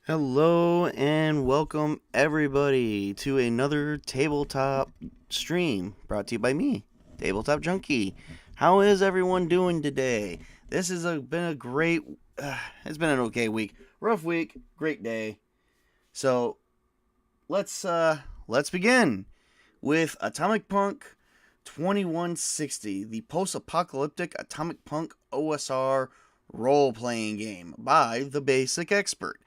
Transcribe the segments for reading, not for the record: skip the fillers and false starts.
Hello and welcome everybody to another tabletop stream brought to you by me, Tabletop Junkie. How is everyone doing today? This has been a great, it's been an okay week, rough week, great day. So let's begin with Atomic Punk 2160, the post-apocalyptic Atomic Punk OSR role-playing game by the Basic Expert.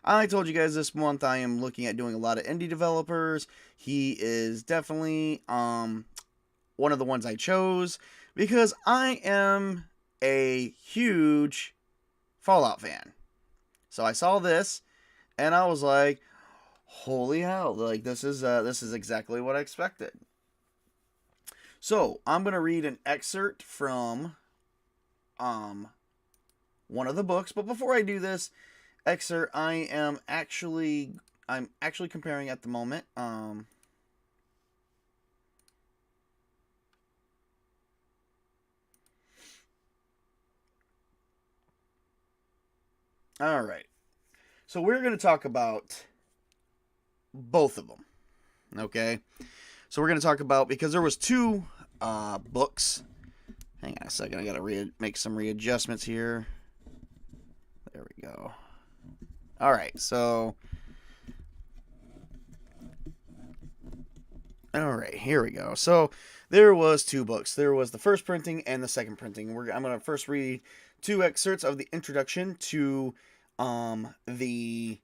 I told you guys this month I am looking at doing a lot of indie developers. He is definitely one of the ones I chose because I am a huge Fallout fan. So I saw this and I was like, "Holy hell! Like this is exactly what I expected." So I'm gonna read an excerpt from um one of the books, but before I do this, excerpt I'm actually comparing at the moment. All right. So we're going to talk about both of them. Okay. So we're going to talk about, because there was two books. Hang on a second. I got to make some readjustments here. There we go. All right. So all right, here we go. So there was two books. There was the first printing and the second printing. I'm going to first read two excerpts of the introduction to the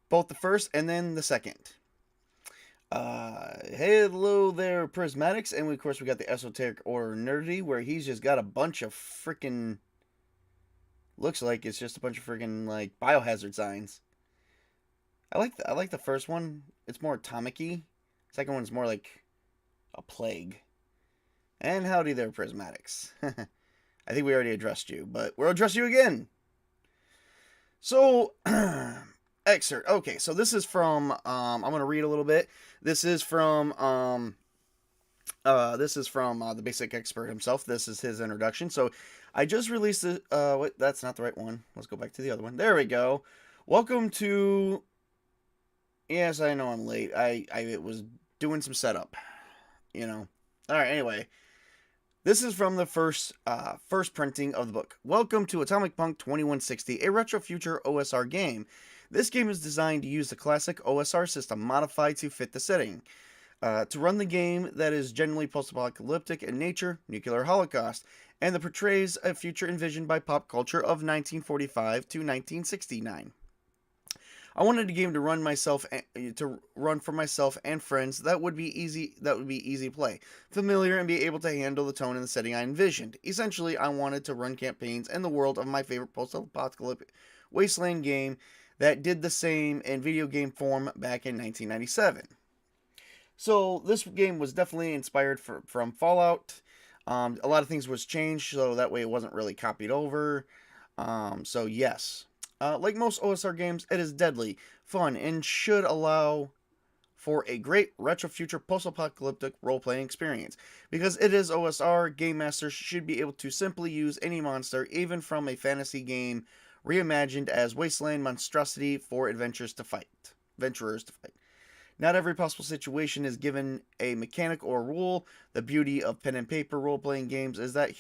both the first and then the second. Hello there, Prismatics, and of course we got the Esoteric Order Nerdity, where he's just got a bunch of freaking, looks like it's just a bunch of freaking like biohazard signs. I like the first one. It's more atomic-y. Second one's more like a plague. And howdy there, Prismatics. I think we already addressed you, but we'll address you again. So, excerpt. Okay, so this is from. I'm gonna read a little bit. This is from. The Basic Expert himself. This is his introduction. So, I just released it. Wait, that's not the right one. Let's go back to the other one. There we go. Welcome to. Yes, I know I'm late. I was doing some setup. You know. All right. Anyway. This is from the first printing of the book. Welcome to Atomic Punk 2160, a retro future OSR game. This game is designed to use the classic OSR system modified to fit the setting. To run the game that is generally post-apocalyptic in nature, nuclear holocaust, and that portrays a future envisioned by pop culture of 1945 to 1969. I wanted a game to run for myself and friends that would be easy to play, familiar, and be able to handle the tone and the setting I envisioned. Essentially, I wanted to run campaigns in the world of my favorite post-apocalyptic wasteland game that did the same in video game form back in 1997. So this game was definitely inspired from Fallout. A lot of things was changed, so that way it wasn't really copied over. So yes, like most OSR games, it is deadly, fun, and should allow for a great retro future post-apocalyptic role-playing experience. Because it is OSR, game masters should be able to simply use any monster, even from a fantasy game, reimagined as wasteland monstrosity for adventurers to fight. Not every possible situation is given a mechanic or rule. The beauty of pen and paper role-playing games is that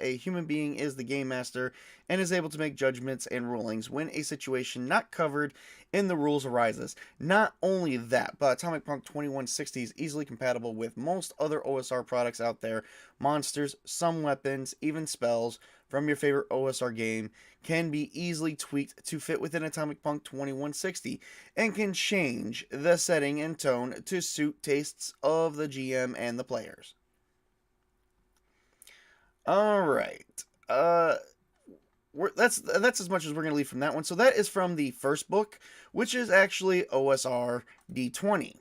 a human being is the game master and is able to make judgments and rulings when a situation not covered in the rules arises. Not only that, but Atomic Punk 2160 is easily compatible with most other OSR products out there. Monsters, some weapons, even spells from your favorite OSR game can be easily tweaked to fit within Atomic Punk 2160 and can change the setting and tone to suit tastes of the GM and the players. All right. That's as much as we're going to leave from that one. So that is from the first book, which is actually OSR D20.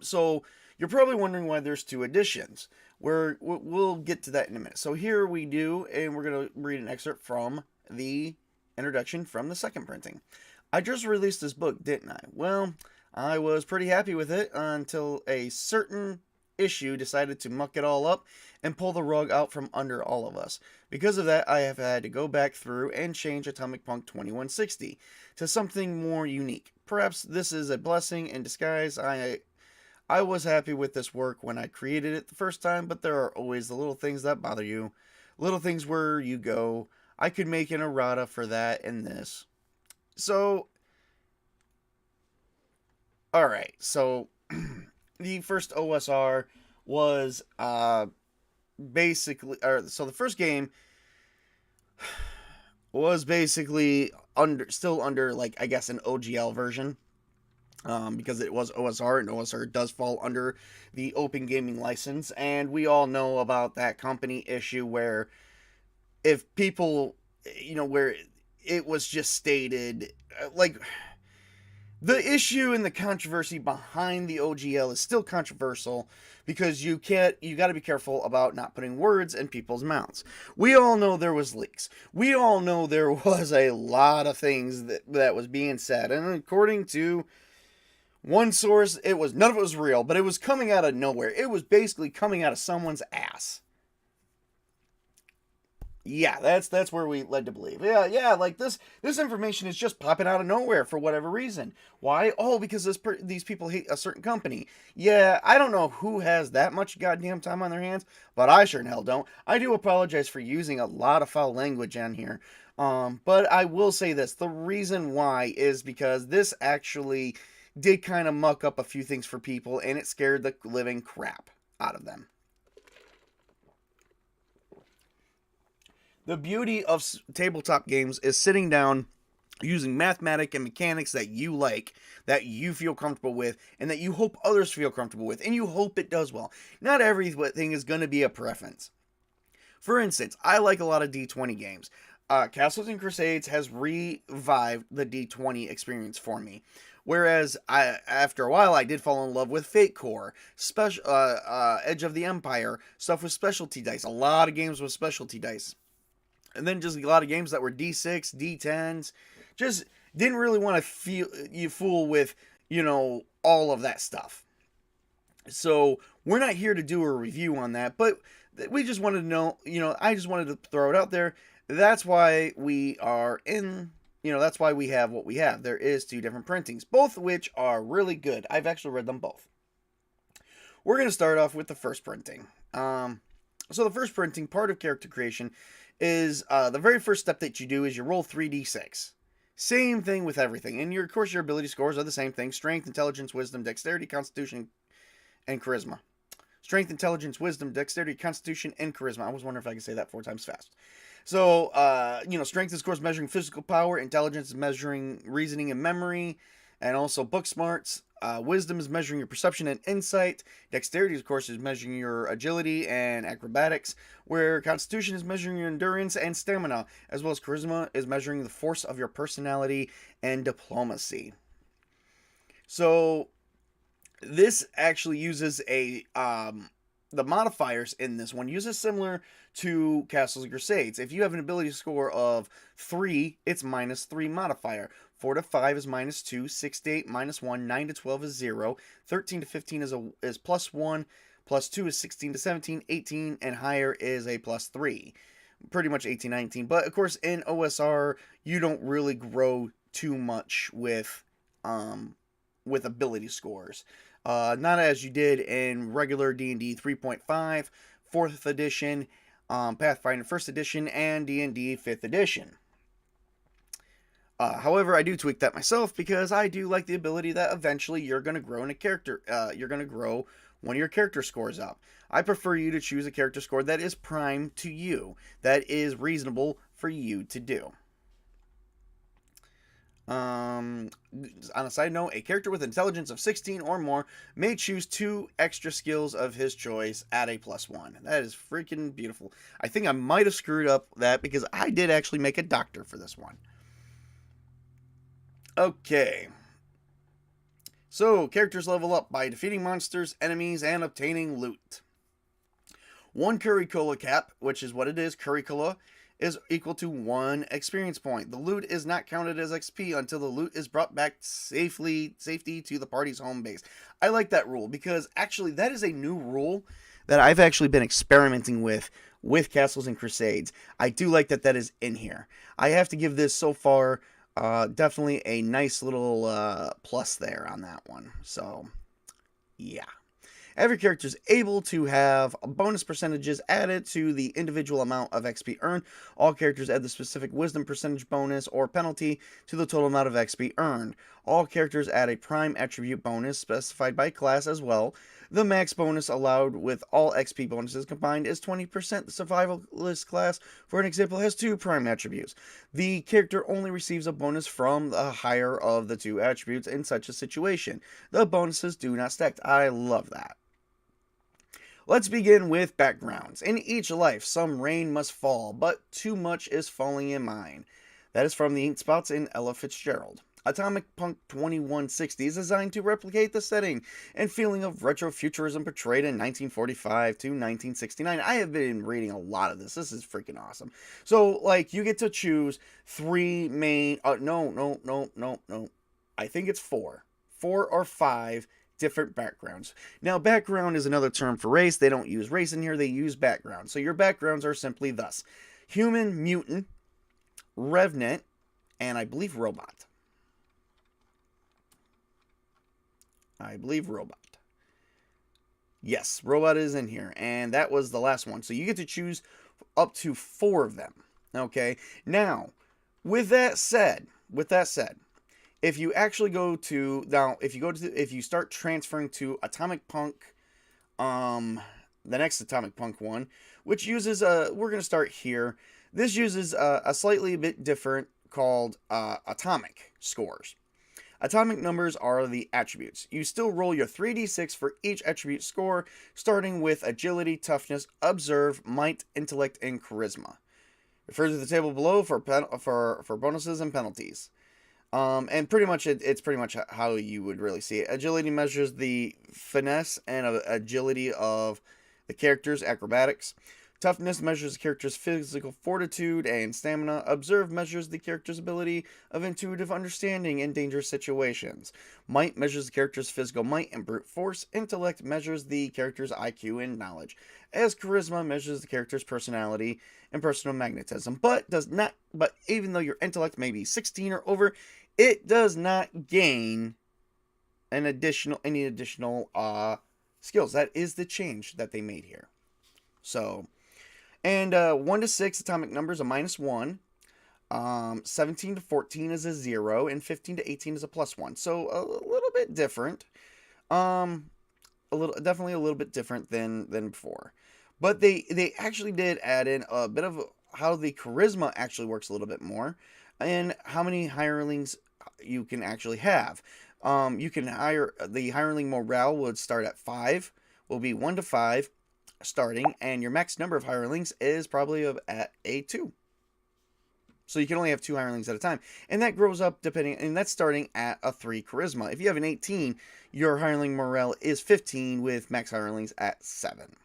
So you're probably wondering why there's two editions. We'll get to that in a minute. So here we do, and we're going to read an excerpt from the introduction from the second printing. I just released this book, didn't I? Well, I was pretty happy with it until a certain issue decided to muck it all up and pull the rug out from under all of us. Because of that, I have had to go back through and change Atomic Punk 2160 to something more unique. Perhaps this is a blessing in disguise. I was happy with this work when I created it the first time, but there are always the little things that bother you. Little things where you go, I could make an errata for that and this. So, alright, so the first OSR was basically, so the first game was basically still under, like, I guess an OGL version. Because it was OSR, and OSR does fall under the Open Gaming License, and we all know about that company issue where if people, where it was just stated, like, the issue and the controversy behind the OGL is still controversial because you got to be careful about not putting words in people's mouths. We all know there was leaks. We all know there was a lot of things that was being said, and according to one source, none of it was real, but it was coming out of nowhere. It was basically coming out of someone's ass. Yeah, that's where we led to believe. Yeah, like this information is just popping out of nowhere for whatever reason. Why? Oh, because these people hate a certain company. Yeah, I don't know who has that much goddamn time on their hands, but I sure in hell don't. I do apologize for using a lot of foul language on here. But I will say this. The reason why is because this actually did kind of muck up a few things for people, and it scared the living crap out of them. The beauty of tabletop games is sitting down, using mathematics and mechanics that you like, that you feel comfortable with, and that you hope others feel comfortable with, and you hope it does well. Not everything is going to be a preference. For instance, I like a lot of D20 games. Castles and Crusades has revived the D20 experience for me. Whereas after a while, I did fall in love with Fate Core, Edge of the Empire, stuff with specialty dice. A lot of games with specialty dice. And then just a lot of games that were D6, D10s. Just didn't really want to fool with, all of that stuff. So we're not here to do a review on that, but we just wanted to know, I just wanted to throw it out there. That's why we are in... that's why we have what we have. There is 2 different printings, both of which are really good. I've actually read them both. We're going to start off with the first printing. So the first printing, part of character creation, is the very first step that you do is you roll 3d6. Same thing with everything. And of course, your ability scores are the same thing. Strength, intelligence, wisdom, dexterity, constitution, and charisma. Strength, intelligence, wisdom, dexterity, constitution, and charisma. I was wondering if I could say that 4 times fast. So, strength is, of course, measuring physical power. Intelligence is measuring reasoning and memory, and also book smarts. Wisdom is measuring your perception and insight. Dexterity, of course, is measuring your agility and acrobatics, where Constitution is measuring your endurance and stamina, as well as Charisma is measuring the force of your personality and diplomacy. So, this actually uses the modifiers in this one uses similar to Castles and Crusades. If you have an ability score of 3, it's -3 modifier. 4 to 5 is -2, 6 to 8 -1, 9 to 12 is 0, 13 to 15 is +1, +2 is 16 to 17, 18 and higher is a +3. Pretty much 18, 19. But of course in OSR you don't really grow too much with ability scores. Not as you did in regular D&D 3.5, 4th edition, Pathfinder 1st edition, and D&D 5th edition. However, I do tweak that myself because I do like the ability that eventually you're going to grow in a character. You're going to grow when your character scores up. I prefer you to choose a character score that is prime to you, that is reasonable for you to do. On a side note, a character with intelligence of 16 or more may choose 2 extra skills of his choice at a +1. That is freaking beautiful. I think I might have screwed up that because I did actually make a doctor for this one. Okay. So, characters level up by defeating monsters, enemies, and obtaining loot. 1 Curricola cap, which is what it is, Curricola, is equal to 1 experience point. The loot is not counted as XP until the loot is brought back safety to the party's home base. I like that rule because actually that is a new rule that I've actually been experimenting with Castles and Crusades. I do like that that is in here. I have to give this so far definitely a nice little plus there on that one. So, yeah. Every character is able to have bonus percentages added to the individual amount of XP earned. All characters add the specific wisdom percentage bonus or penalty to the total amount of XP earned. All characters add a prime attribute bonus specified by class as well. The max bonus allowed with all XP bonuses combined is 20%. The survivalist class, for an example, has 2 prime attributes. The character only receives a bonus from the higher of the 2 attributes in such a situation. The bonuses do not stack. I love that. Let's begin with backgrounds. In each life, some rain must fall, but too much is falling in mine. That is from the Ink Spots in Ella Fitzgerald. Atomic Punk 2160 is designed to replicate the setting and feeling of retrofuturism portrayed in 1945 to 1969. I have been reading a lot of this. This is freaking awesome. So, like, you get to choose 3 main... no. I think it's 4. 4 or 5 different backgrounds. Now, background is another term for race. They don't use race in here. They use background. So your backgrounds are simply thus: human, mutant, revenant, and I believe robot. Yes, robot is in here. And that was the last one. So you get to choose up to 4 of them. Okay. Now, with that said, if you actually go to if you start transferring to Atomic Punk, the next Atomic Punk one, which uses we're gonna start here. This uses a slightly bit different called atomic scores. Atomic numbers are the attributes. You still roll your 3d6 for each attribute score, starting with agility, toughness, observe, might, intellect, and charisma. Refer to the table below for bonuses and penalties. And pretty much it's pretty much how you would really see it. Agility measures the finesse and agility of the character's acrobatics. Toughness measures the character's physical fortitude and stamina. Observe measures the character's ability of intuitive understanding in dangerous situations. Might measures the character's physical might and brute force. Intellect measures the character's IQ and knowledge. As charisma measures the character's personality and personal magnetism. But even though your intellect may be 16 or over, it does not gain any additional skills. That is the change that they made here. So, and 1 to 6 atomic numbers, a -1. 17 to 14 is a 0, and 15 to 18 is a +1. So a little bit different. Definitely a little bit different than before. But they actually did add in a bit of how the charisma actually works a little bit more, and how many hirelings you can actually have. You can hire, the hireling morale would start at 5, will be 1 to 5 starting, and your max number of hirelings is probably at a 2. So you can only have 2 hirelings at a time, and that grows up and that's starting at a 3 charisma. If you have an 18, your hireling morale is 15 with max hirelings at 7.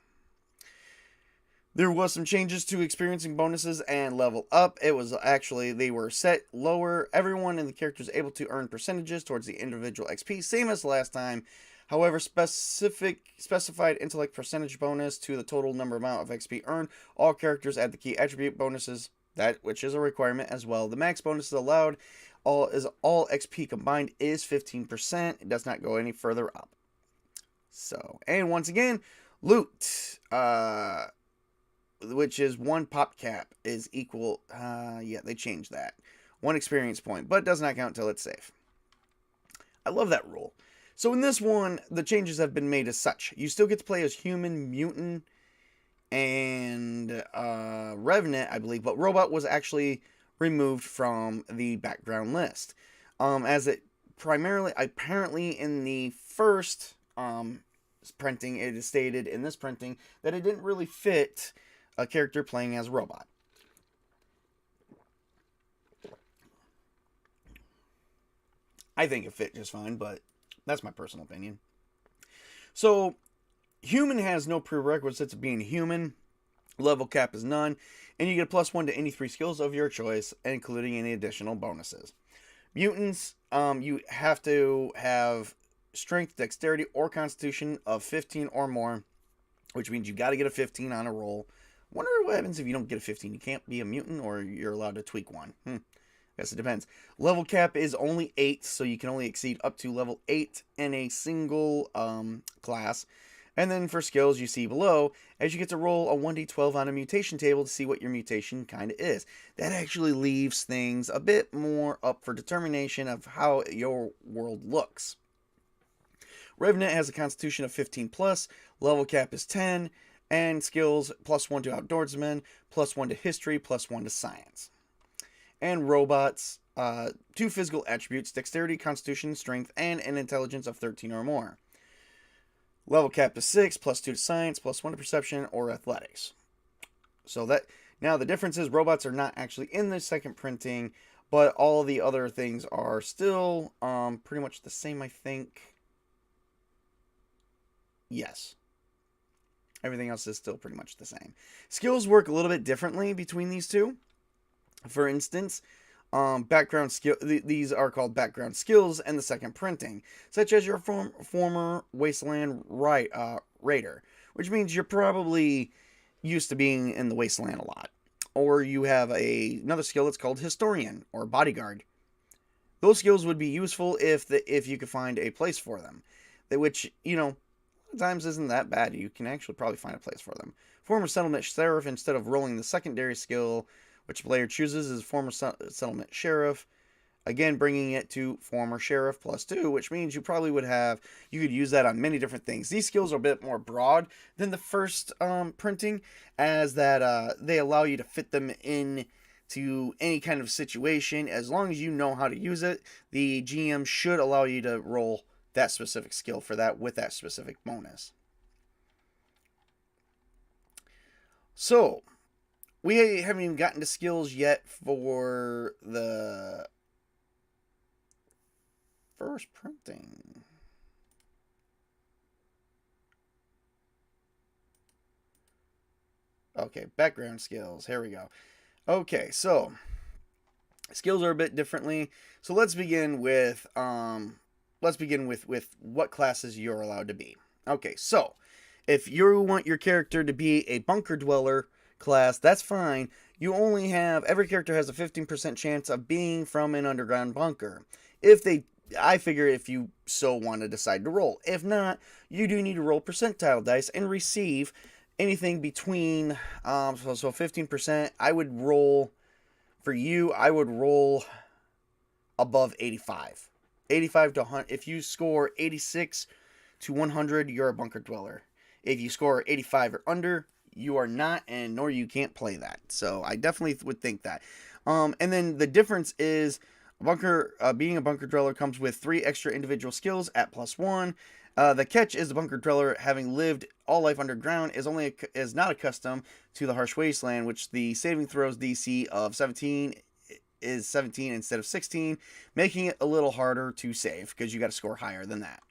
There was some changes to experiencing bonuses and level up. It was actually, they were set lower. Everyone in the character is able to earn percentages towards the individual XP, same as last time. However, specified intellect percentage bonus to the total amount of XP earned. All characters add the key attribute bonuses, which is a requirement as well. The max bonuses allowed all XP combined is 15%. It does not go any further up. So, and once again, loot. Which is 1 pop cap is equal, yeah, they changed that. 1 experience point, but it does not count until it's safe. I love that rule. So in this one, the changes have been made as such. You still get to play as human, mutant, and revenant, I believe, but robot was actually removed from the background list. As it primarily, apparently in the first printing, it is stated in this printing that it didn't really fit a character playing as robot. I think it fit just fine, but that's my personal opinion. So, human has no prerequisites of being human. Level cap is none, and you get a +1 to any 3 skills of your choice, including any additional bonuses. Mutants, you have to have strength, dexterity, or constitution of 15 or more, which means you got to get a 15 on a roll. Wonder what happens if you don't get a 15. You can't be a mutant, or you're allowed to tweak one. Guess it depends. Level cap is only 8, so you can only exceed up to level 8 in a single class. And then for skills, you see below, as you get to roll a 1d12 on a mutation table to see what your mutation kind of is. That actually leaves things a bit more up for determination of how your world looks. Revenant has a constitution of 15 plus, level cap is 10, and skills +1 to outdoorsman, +1 to history, +1 to science. And robots, 2 physical attributes, dexterity, constitution, strength, and an intelligence of 13 or more. Level cap is 6, +2 to science, +1 to perception or athletics. So that, now the difference is robots are not actually in the second printing, but all the other things are still pretty much the same, I think. Yes. Everything else is still pretty much the same. Skills work a little bit differently between these two. For instance, background skill. These are called background skills in the second printing, such as your former wasteland raider, which means you're probably used to being in the wasteland a lot, or you have another skill that's called historian or bodyguard. Those skills would be useful if you could find a place for them, which sometimes isn't that bad. You can actually probably find a place for them. Former settlement sheriff, instead of rolling the secondary skill, which player chooses, is former settlement sheriff. Again, bringing it to former sheriff +2, which means you probably you could use that on many different things. These skills are a bit more broad than the first printing, as that they allow you to fit them in to any kind of situation. As long as you know how to use it, the GM should allow you to roll that specific skill for that with that specific bonus. So, we haven't even gotten to skills yet for the first printing. Okay, background skills. Here we go. Okay, so skills are a bit differently. So let's begin with what classes you're allowed to be. Okay, so if you want your character to be a bunker dweller class, that's fine. Every character has a 15% chance of being from an underground bunker. I figure if you so want to decide to roll. If not, you do need to roll percentile dice and receive anything between, so 15%. I would roll above 85. 85 to 100. If you score 86 to 100, you're a bunker dweller. If you score 85 or under, you are not, and nor you can't play that. So I definitely would think that. And then the difference is being a bunker dweller comes with 3 extra individual skills at +1. The catch is the bunker dweller, having lived all life underground, is not accustomed to the harsh wasteland, which the saving throws DC of 17 is 17 instead of 16, making it a little harder to save because you got to score higher than that.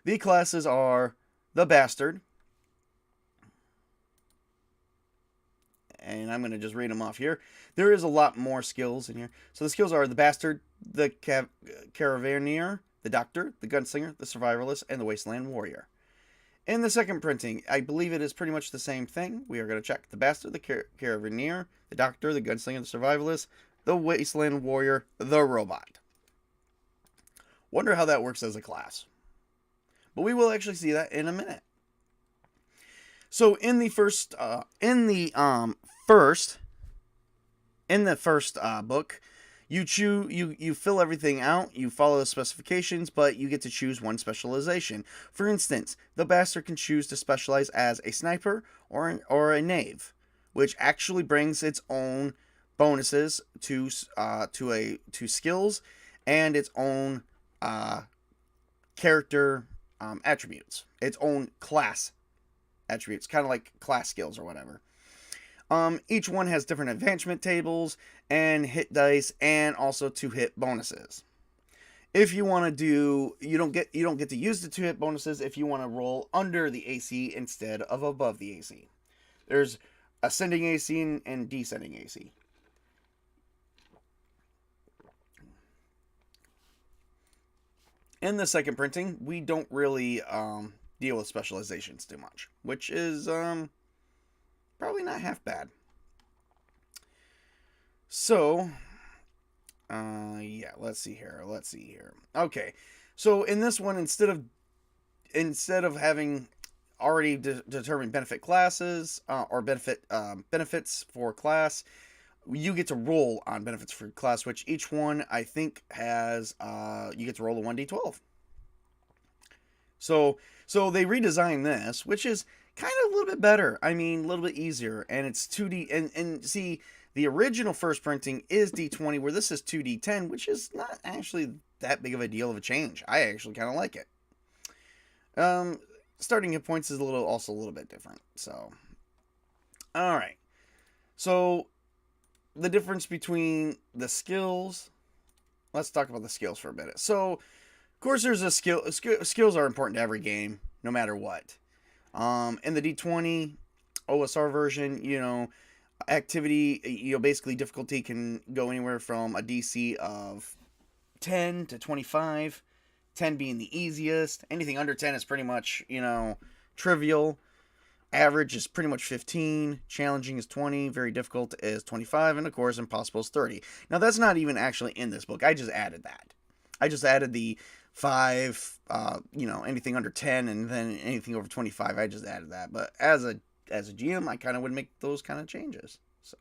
The classes are the Bastard, and I'm going to just read them off here. There is a lot more skills in here. So the skills are the Bastard, the Caravaneer, the Doctor, the Gunslinger, the Survivalist, and the Wasteland Warrior. In the second printing, I believe it is pretty much the same thing. We are going to check the Bastard, the Caravaneer, the Doctor, the Gunslinger, the Survivalist, the Wasteland Warrior, the Robot. Wonder how that works as a class. But we will actually see that in a minute. So in the first book, you fill everything out, you follow the specifications, but you get to choose one specialization. For instance, the Bastard can choose to specialize as a sniper or a knave, which actually brings its own bonuses to skills and its own character attributes, its own class attributes, kind of like class skills or whatever. Each one has different advancement tables and hit dice, and also 2-hit bonuses. If you want to you don't get to use the 2-hit bonuses if you want to roll under the AC instead of above the AC. There's ascending AC and descending AC. In the second printing, we don't really deal with specializations too much, which is probably not half bad. So, yeah, let's see here. Okay, so in this one, instead of having already determined benefit classes or benefits for class, you get to roll on benefits for class, which each one I think has you get to roll a 1d12. So they redesigned this, which is kind of a little bit better. I mean, a little bit easier, and it's 2D. And see, the original first printing is D20, where this is 2D10, which is not actually that big of a deal of a change. I actually kind of like it. Starting hit points is also a little bit different. So, all right. So the difference between the skills. Let's talk about the skills for a minute. So, of course, there's a skills are important to every game, no matter what. In the D20 OSR version, activity, basically difficulty can go anywhere from a DC of 10 to 25. 10 being the easiest. Anything under 10 is pretty much, trivial. Average is pretty much 15. Challenging is 20. Very difficult is 25. And of course, impossible is 30. Now, that's not even actually in this book. I just added that. I just added the 5, anything under 10, and then anything over 25. I just added that. But as a GM, I kind of would make those kind of changes. So,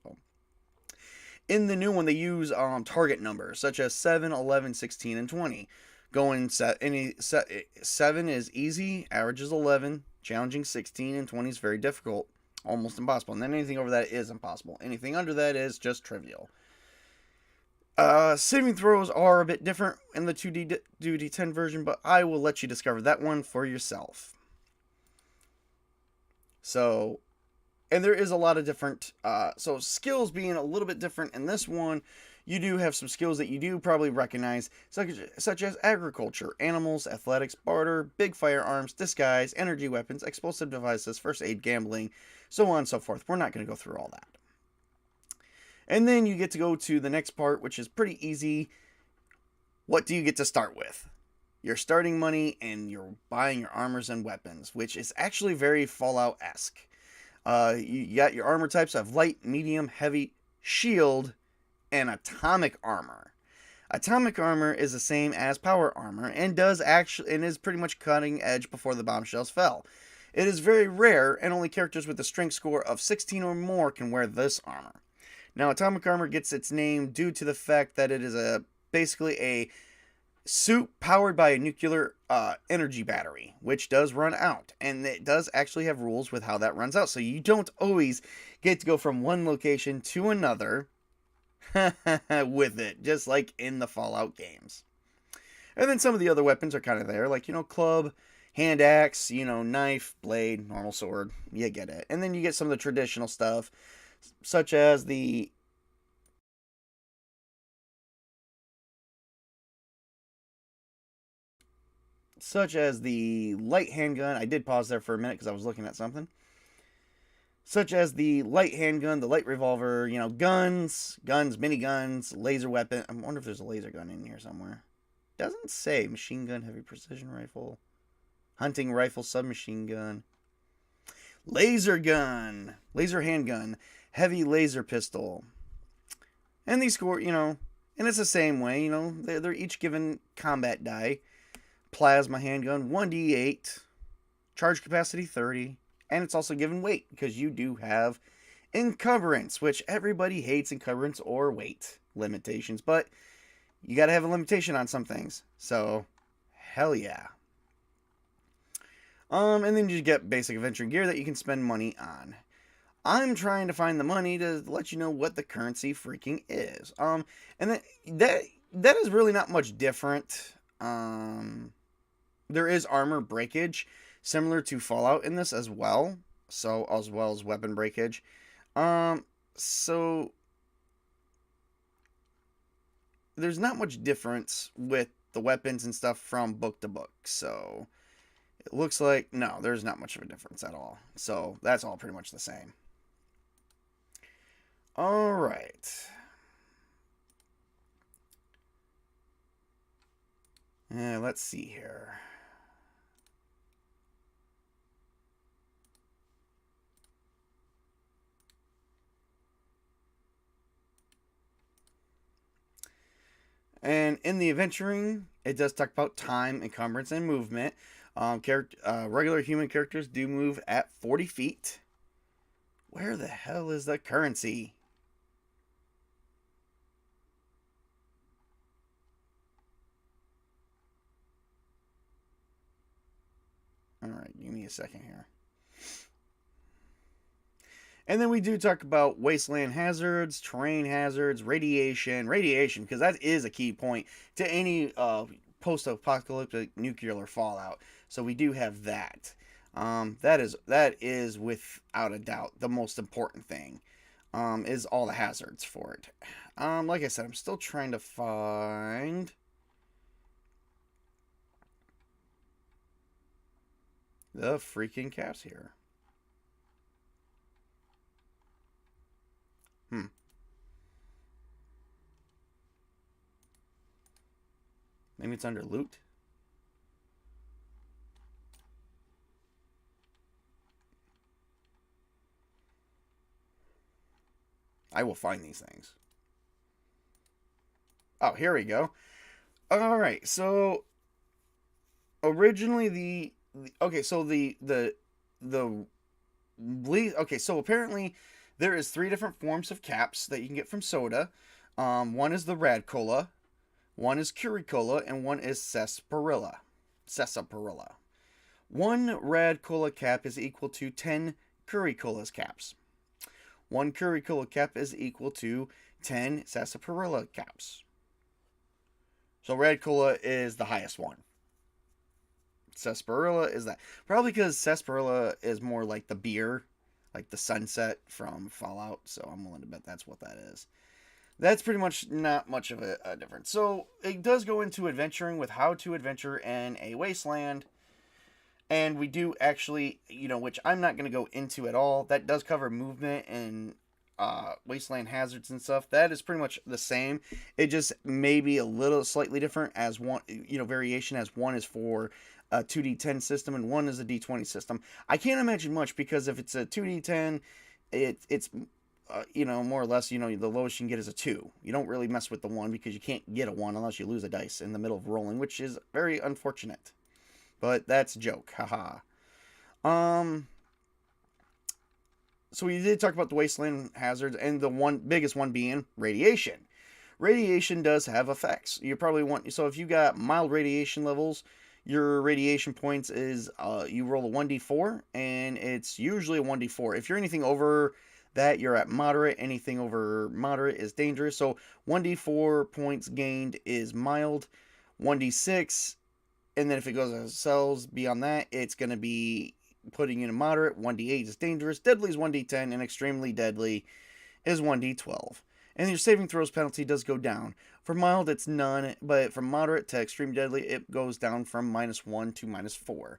in the new one, they use target numbers such as 7, 11, 16, and 20. 7 is easy, average is 11, challenging 16, and 20 is very difficult, almost impossible. And then anything over that is impossible. Anything under that is just trivial. Saving throws are a bit different in the 2D10 version, but I will let you discover that one for yourself. So, and there is a lot of different, so skills being a little bit different in this one. You do have some skills that you do probably recognize, such as agriculture, animals, athletics, barter, big firearms, disguise, energy weapons, explosive devices, first aid, gambling, so on and so forth. We're not going to go through all that. And then you get to go to the next part, which is pretty easy. What do you get to start with? Your starting money, and you're buying your armors and weapons, which is actually very Fallout-esque. You got your armor types of light, medium, heavy, shield, and atomic armor. Atomic armor is the same as power armor and is pretty much cutting edge before the bombshells fell. It is very rare, and only characters with a strength score of 16 or more can wear this armor. Now, atomic armor gets its name due to the fact that it is basically a suit powered by a nuclear energy battery, which does run out, and it does actually have rules with how that runs out, so you don't always get to go from one location to another with it, just like in the Fallout games. And then some of the other weapons are kind of there, like, club, hand axe, knife, blade, normal sword. You get it. And then you get some of the traditional stuff, such as the light handgun. I did pause there for a minute because I was looking at something. Such as the light handgun, the light revolver, guns, miniguns, laser weapon. I wonder if there's a laser gun in here somewhere. Doesn't say. Machine gun, heavy precision rifle, hunting rifle, submachine gun, laser gun, laser handgun, heavy laser pistol. And these score, and it's the same way, they're each given combat die. Plasma handgun, 1d8, charge capacity 30. And it's also given weight, because you do have encumbrance, which everybody hates encumbrance or weight limitations. But you got to have a limitation on some things. So, hell yeah. And then you get basic adventure gear that you can spend money on. I'm trying to find the money to let you know what the currency freaking is. And that is really not much different. There is armor breakage, similar to Fallout in this as well. So, as well as weapon breakage. So there's not much difference with the weapons and stuff from book to book. So it looks like, no, there's not much of a difference at all. So that's all pretty much the same. All right. Let's see here. And in the adventuring, it does talk about time, encumbrance, and movement. Regular human characters do move at 40 feet. Where the hell is the currency? All right, give me a second here. And then we do talk about wasteland hazards, terrain hazards, radiation, because that is a key point to any post-apocalyptic nuclear fallout. So we do have that. That is without a doubt the most important thing. Is all the hazards for it. Like I said, I'm still trying to find the freaking caps here. Hmm. Maybe it's under loot. I will find these things. Oh, here we go. All right. So originally okay, so the okay, so apparently there is three different forms of caps that you can get from soda. One is the Rad Cola, one is Curricola, and one is Sarsaparilla. One Rad Cola cap is equal to 10 Curricola's caps. One Curricola cap is equal to 10 Sarsaparilla caps. So Rad Cola is the highest one. Sarsaparilla is that. Probably because Sarsaparilla is more like the beer, like the Sunset from Fallout. So I'm willing to bet that's what that is. That's pretty much not much of a difference. So it does go into adventuring with how to adventure in a wasteland. And we do actually, which I'm not going to go into at all. That does cover movement and wasteland hazards and stuff. That is pretty much the same. It just may be a little slightly different as one, variation as one is for a 2d10 system and one is a d20 system. I can't imagine much because if it's a 2d10, it's more or less, the lowest you can get is a 2. You don't really mess with the 1 because you can't get a 1 unless you lose a dice in the middle of rolling, which is very unfortunate. But that's a joke. Haha. So we did talk about the wasteland hazards and the biggest one being radiation. Radiation does have effects. You probably want, so if you got mild radiation levels, your radiation points is you roll a 1d4 and it's usually a 1d4. If you're anything over that, you're at moderate. Anything over moderate is dangerous. So 1d4 points gained is mild, 1d6, and then if it goes as cells beyond that, it's going to be putting in a moderate. 1d8 is dangerous, deadly is 1d10, and extremely deadly is 1d12. And your saving throws penalty does go down. For mild, it's none, but from moderate to extreme deadly, it goes down from -1 to -4.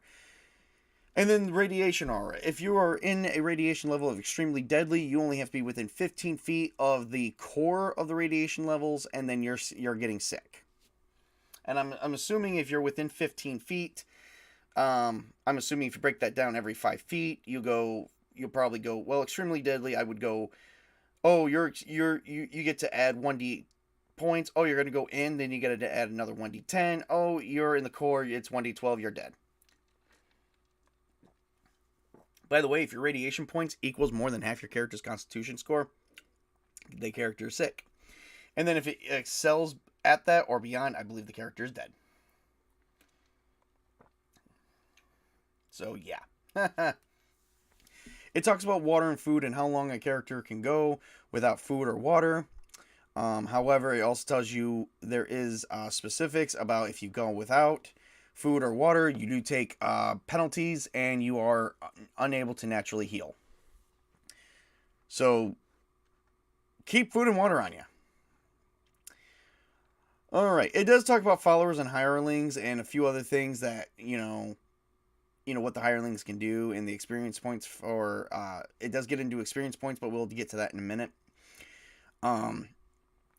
And then radiation aura. If you are in a radiation level of extremely deadly, you only have to be within 15 feet of the core of the radiation levels, and then you're getting sick. And I'm assuming if you're within 15 feet, I'm assuming if you break that down every 5 feet, you'll probably go, well, extremely deadly. I would go, oh, you get to add 1d points. Oh, you're gonna go in, then you get to add another 1d10. Oh, you're in the core, it's 1d12. You're dead. By the way, if your radiation points equals more than half your character's constitution score, the character is sick. And then if it excels at that or beyond, I believe the character is dead. So, yeah. It talks about water and food and how long a character can go without food or water. However, it also tells you there is specifics about if you go without food or water, you do take penalties and you are unable to naturally heal. So keep food and water on you. All right. It does talk about followers and hirelings and a few other things that, what the hirelings can do and the experience points for, it does get into experience points, but we'll get to that in a minute. Um,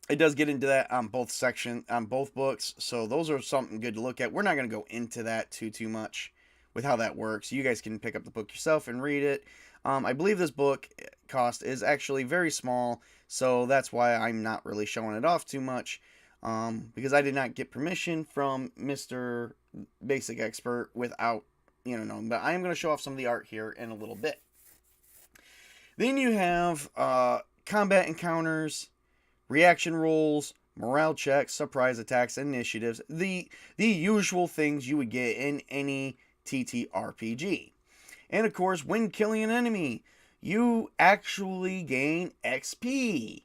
it does get into that on both books, so those are something good to look at. We're not going to go into that too much with how that works. You guys can pick up the book yourself and read it. I believe this book cost is actually very small, so that's why I'm not really showing it off too much, because I did not get permission from Mr. Basic Expert without, knowing. But I am going to show off some of the art here in a little bit. Then you have combat encounters, reaction rolls, morale checks, surprise attacks, initiatives, the usual things you would get in any TTRPG. And of course, when killing an enemy, you actually gain XP.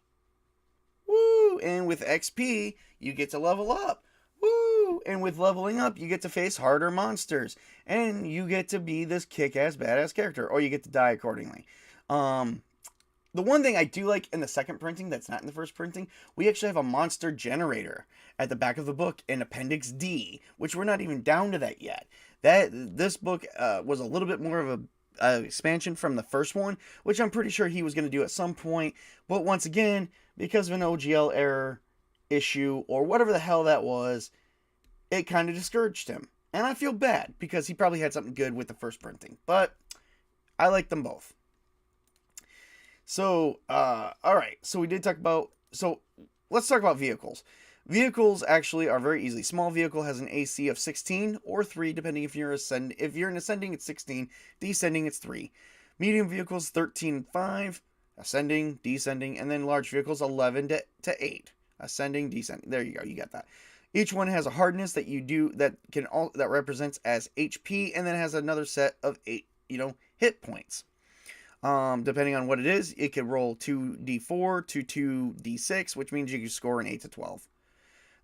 Woo! And with XP, you get to level up. Woo! And with leveling up, you get to face harder monsters. And you get to be this kick-ass badass character, or you get to die accordingly. The one thing I do like in the second printing that's not in the first printing, we actually have a monster generator at the back of the book in Appendix D, which we're not even down to that yet. This book was a little bit more of a expansion from the first one, which I'm pretty sure he was going to do at some point. But once again, because of an OGL error issue or whatever the hell that was, it kind of discouraged him. And I feel bad because he probably had something good with the first printing. But I like them both. So, alright, so we did talk about, so let's talk about vehicles. Vehicles actually are very easy. Small vehicle has an AC of 16 or 3, depending if you're in ascending, it's 16, descending, it's 3. Medium vehicles, 13 and 5, ascending, descending, and then large vehicles, 11 to 8. Ascending, descending, there you go, you got that. Each one has a hardness that that represents as HP, and then has another set of 8, hit points. Depending on what it is, it could roll 2d4 to 2d6, which means you can score an 8 to 12.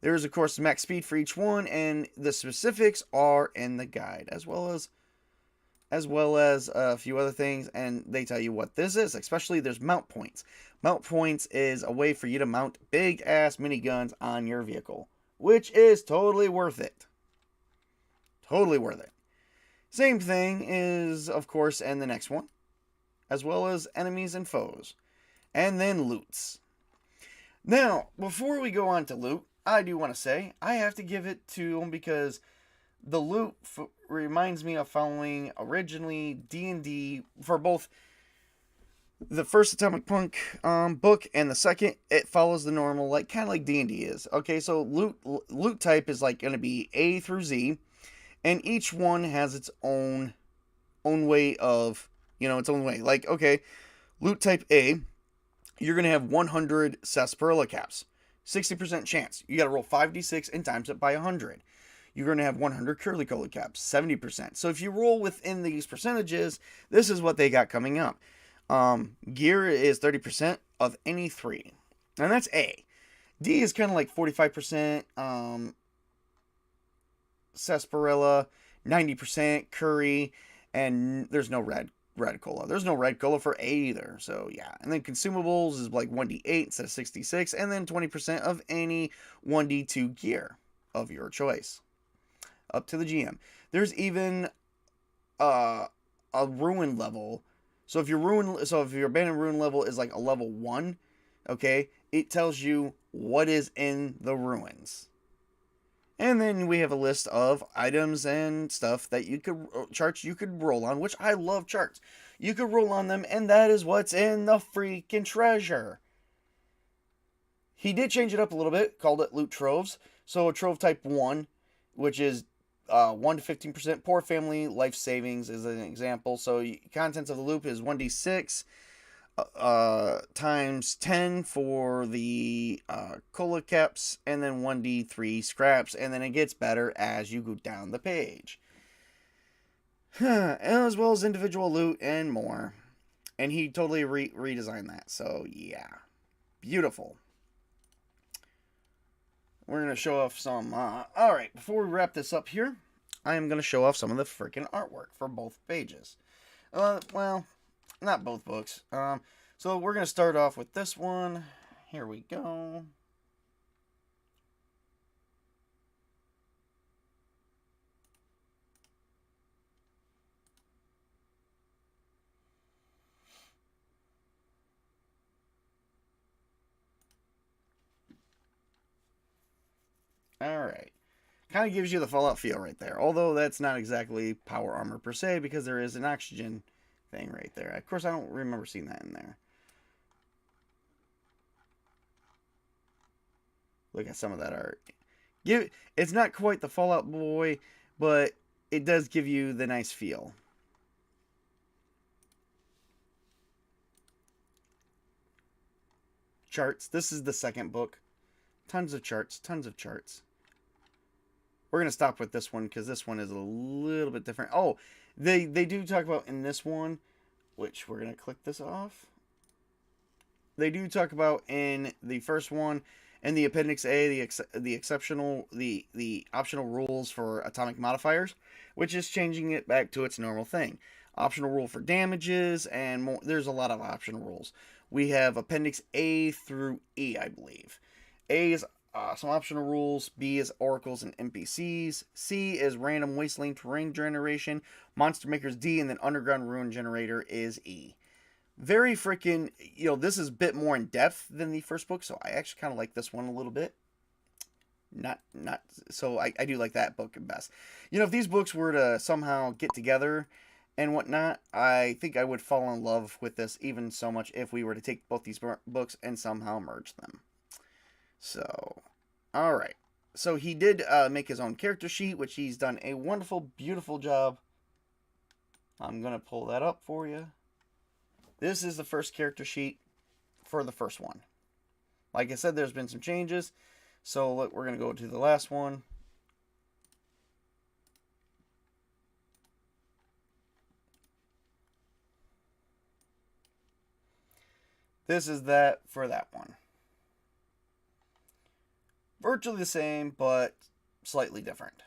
There is, of course, max speed for each one, and the specifics are in the guide, as well as a few other things, and they tell you what this is. Especially, there's mount points. Mount points is a way for you to mount big-ass miniguns on your vehicle, which is totally worth it. Totally worth it. Same thing is, of course, in the next one, as well as enemies and foes, and then loots. Now, before we go on to loot, I do want to say I have to give it to them because the loot reminds me of following originally D&D for both the first Atomic Punk book and the second. It follows the normal, kind of like D&D is. Okay, so loot type is going to be A through Z, and each one has its own way of, its own way. Okay, loot type A, you're going to have 100 sarsaparilla caps. 60% chance. You got to roll 5d6 and times it by 100. You're going to have 100 curly-colored caps. 70%. So if you roll within these percentages, this is what they got coming up. Gear is 30% of any 3. And that's A. D is kind of like 45% sarsaparilla, 90% curry, and there's no red cola. There's no red cola for A either. So yeah. And then consumables is 1d8 instead of 66, and then 20% of any 1d2 gear of your choice. Up to the GM. There's even a ruin level. So if your abandoned ruin level is a level 1, okay, it tells you what is in the ruins. And then we have a list of items and stuff that charts you could roll on, which I love charts. You could roll on them, and that is what's in the freaking treasure. He did change it up a little bit, called it loot troves. So a trove type 1, which is 1 to 15%. Poor family life savings is an example. So contents of the loop is 1d6 times 10 for the cola caps, and then 1d3 scraps, and then it gets better as you go down the page. As well as individual loot and more. And he totally redesigned that. So yeah, beautiful. We're going to show off some... Alright, before we wrap this up here, I am going to show off some of the freaking artwork for both pages. Well, not both books. So we're going to start off with this one. Here we go. Alright. Kind of gives you the Fallout feel right there. Although that's not exactly power armor per se, because there is an oxygen thing right there. Of course, I don't remember seeing that in there. Look at some of that art. It's not quite the Fallout Boy, but it does give you the nice feel. Charts. This is the second book. Tons of charts. Tons of charts. We're going to stop with this one because this one is a little bit different. Oh, they do talk about in this one, which we're going to click this off. They do talk about in the first one, in the Appendix A, the optional rules for atomic modifiers, which is changing it back to its normal thing. Optional rule for damages and more. There's a lot of optional rules. We have Appendix A through E, I believe. A is some optional rules. B is oracles and NPCs. C is random wasteland terrain generation. Monster Maker's D, and then underground ruin generator is E. Very freaking, this is a bit more in depth than the first book, so I actually kind of like this one a little bit. Not, so I do like that book best. If these books were to somehow get together and whatnot, I think I would fall in love with this even so much if we were to take both these books and somehow merge them. So, alright. So he did make his own character sheet, which he's done a wonderful, beautiful job. I'm going to pull that up for you. This is the first character sheet for the first one. Like I said, there's been some changes. So look, we're going to go to the last one. This is that for that one. Virtually the same, but slightly different.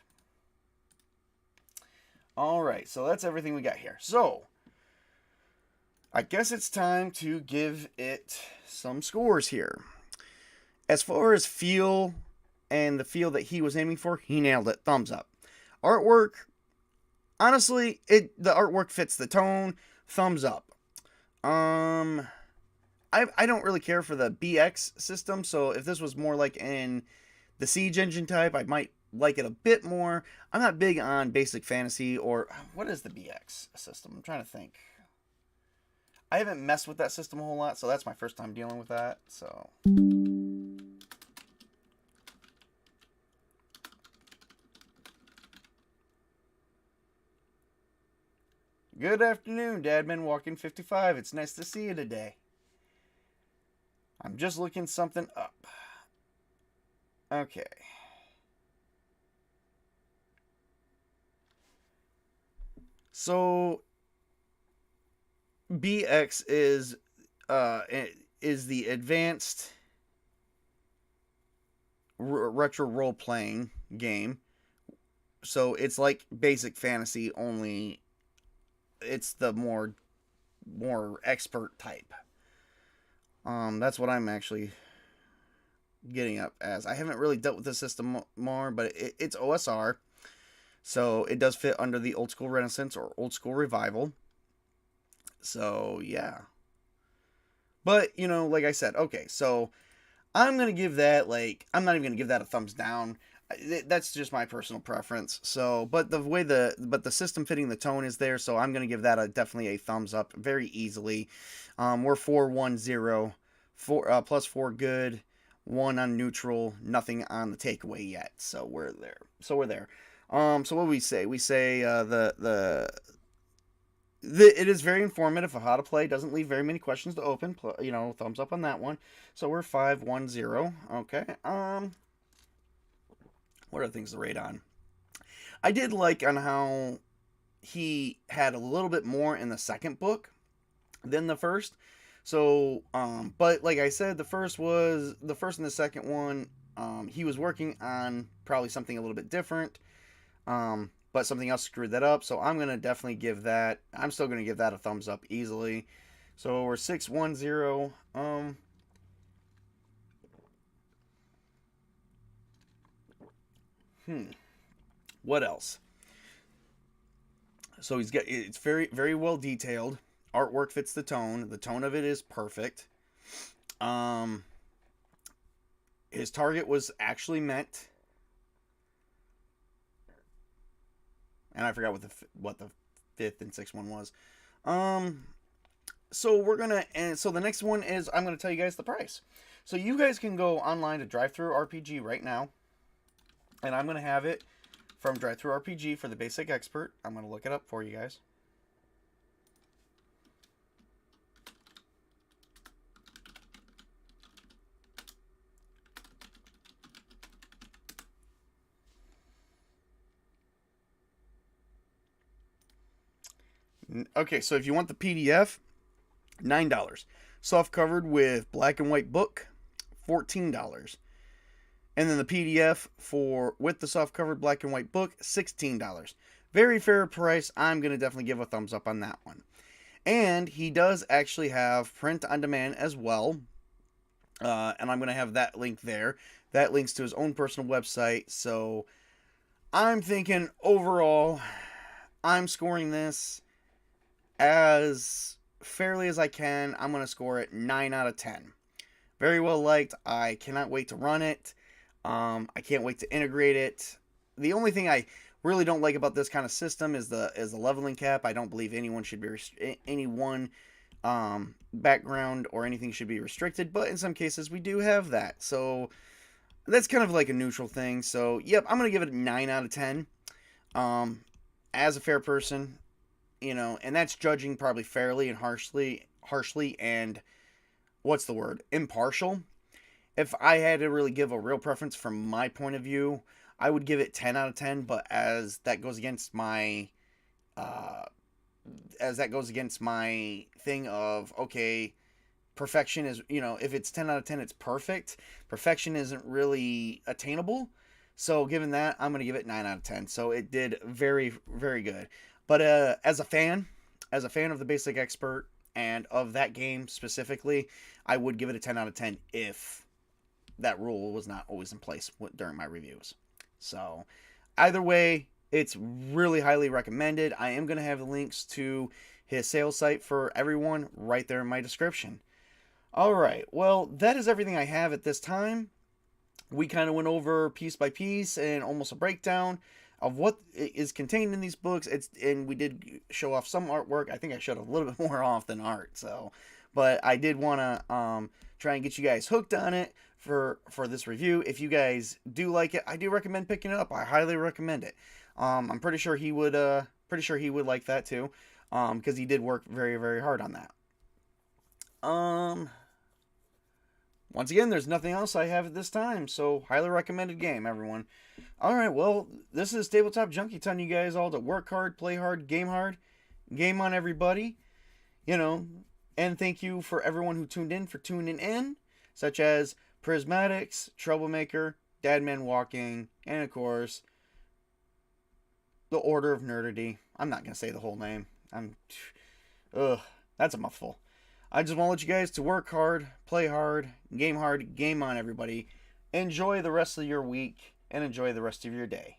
Alright, so that's everything we got here. So, I guess it's time to give it some scores here. As far as feel and the feel that he was aiming for, he nailed it. Thumbs up. Artwork, honestly, the artwork fits the tone. Thumbs up. I don't really care for the BX system, so if this was more like in the Siege Engine type, I might like it a bit more. I'm not big on basic fantasy, or what is the BX system? I'm trying to think. I haven't messed with that system a whole lot, so that's my first time dealing with that. So, good afternoon, Dadman Walking 55. It's nice to see you today. I'm just looking something up. Okay. So BX is the advanced retro role playing game. So it's like basic fantasy, only it's the more expert type. That's what I'm actually getting up as. I haven't really dealt with the system more, but it's OSR. So it does fit under the old school Renaissance or old school revival. So yeah. But, like I said, okay, so I'm going to give that, I'm not even going to give that a thumbs down. That's just my personal preference. So, but the system fitting the tone is there, so I'm going to give that definitely a thumbs up very easily. We're 4-1-0, plus 4 good, 1 on neutral, nothing on the takeaway yet. So we're there. So what do we say? We say it is very informative of how to play. Doesn't leave very many questions to open. Thumbs up on that one. So we're 5-1-0. Okay. What are things to rate on? I did like on how he had a little bit more in the second book than the first. So, but like I said, the first and the second one, he was working on probably something a little bit different. But something else screwed that up. So I'm going to definitely give that, I'm still going to give that a thumbs up easily. So we're 6-1-0. What else? So it's very, very well detailed. Artwork fits the tone. The tone of it is perfect. His target was actually met. and I forgot what the fifth and sixth one was. So we're gonna, and so the next one is I'm gonna tell you guys the price. So you guys can go online to Drive-Thru RPG right now, and I'm gonna have it from Drive-Thru RPG for the Basic Expert. I'm gonna look it up for you guys. Okay, so if you want the PDF, $9. Soft covered with black and white book, $14. And then the PDF for with the soft covered black and white book, $16. Very fair price. I'm going to definitely give a thumbs up on that one. And he does actually have print on demand as well. And I'm going to have that link there. That links to his own personal website. So I'm thinking overall, I'm scoring this as fairly as I can. I'm going to score it 9 out of 10. Very well liked. I cannot wait to run it. I can't wait to integrate it. The only thing I really don't like about this kind of system is the leveling cap. I don't believe anyone should be any one background or anything should be restricted, but in some cases we do have that. So that's kind of like a neutral thing. So yep, I'm gonna give it a 9 out of 10. As a fair person, you know, and that's judging probably fairly and harshly and what's the word? Impartial. If I had to really give a real preference from my point of view, I would give it 10 out of 10, but as that goes against my thing of, okay, perfection is, you know, if it's 10 out of 10, it's perfect. Perfection isn't really attainable. So given that, I'm going to give it 9 out of 10. So it did very, very good. But as a fan of the Basic Expert and of that game specifically, I would give it a 10 out of 10 if that rule was not always in place during my reviews. So either way, it's really highly recommended. I am going to have the links to his sales site for everyone right there in my description. All right, well, that is everything I have at this time. We kind of went over piece by piece and almost a breakdown of what is contained in these books. And we did show off some artwork. I think I showed a little bit more off than art. So, but I did want to try and get you guys hooked on it for this review. If you guys do like it, I do recommend picking it up. I highly recommend it. I'm pretty sure he would like that too, because he did work very, very hard on that. Once again, there's nothing else I have at this time, so highly recommended game, everyone. Alright, well, this is Tabletop Junkie telling you guys all to work hard, play hard, game on, everybody. You know, and thank you for everyone who tuned in for tuning in, such as Prismatics, Troublemaker, Dadman Walking, and of course, the Order of Nerdity. I'm not going to say the whole name. That's a mouthful. I just want to let you guys to work hard, play hard, game on, everybody. Enjoy the rest of your week, and enjoy the rest of your day.